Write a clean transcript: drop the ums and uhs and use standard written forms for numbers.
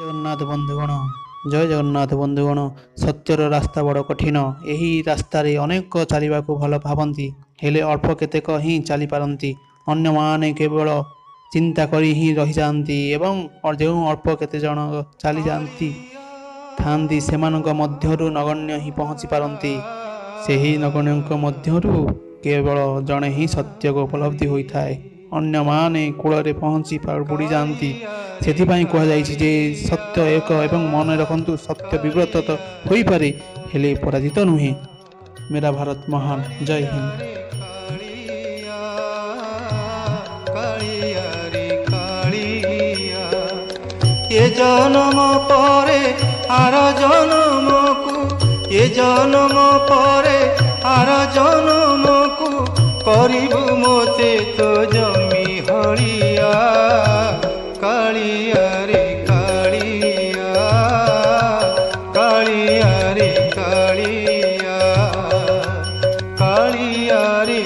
ଜଗନ୍ନାଥ ବନ୍ଧୁଗଣ ଜୟ ଜଗନ୍ନାଥ ବନ୍ଧୁଗଣ ସତ୍ୟର ରାସ୍ତା ବଡ଼ କଠିନ। ଏହି ରାସ୍ତାରେ ଅନେକ ଚାଲିବାକୁ ଭଲ ଭାବନ୍ତି, ହେଲେ ଅଳ୍ପ କେତେକ ହିଁ ଚାଲିପାରନ୍ତି। ଅନ୍ୟମାନେ କେବଳ ଚିନ୍ତା କରି ହିଁ ରହିଯାଆନ୍ତି ଏବଂ ଯେଉଁ ଅଳ୍ପ କେତେ ଜଣ ଚାଲିଯାଆନ୍ତି ଥାଆନ୍ତି ସେମାନଙ୍କ ମଧ୍ୟରୁ ନଗଣ୍ୟ ହିଁ ପହଞ୍ଚି ପାରନ୍ତି। ସେହି ନଗଣ୍ୟଙ୍କ ମଧ୍ୟରୁ କେବଳ ଜଣେ ହିଁ ସତ୍ୟକୁ ଉପଲବ୍ଧି ହୋଇଥାଏ, ଅନ୍ୟମାନେ କୂଳରେ ପହଞ୍ଚି ବୁଡ଼ିଯାଆନ୍ତି। ସେଥିପାଇଁ କୁହାଯାଇଛି ଯେ ସତ୍ୟ ଏକ, ଏବଂ ମନେ ରଖନ୍ତୁ ସତ୍ୟ ବିବ୍ରତ ତ ହୋଇପାରେ ହେଲେ ପରାଜିତ ନୁହେଁ। ମେରା ଭାରତ ମହାନ। ଜୟ ହିନ୍ଦ। ଏ ଜନମ ପରେ ଆର ଜନମକୁ, ଏ ଜନମ ପରେ ଆର ଜନମକୁ କରିବୁ ମୋତେ ତ ଜମି ହଳିଆ। କାଳିଆ ରେ କାଳିଆ, କାଳିଆ ରେ କାଳିଆ, କାଳିଆ ରେ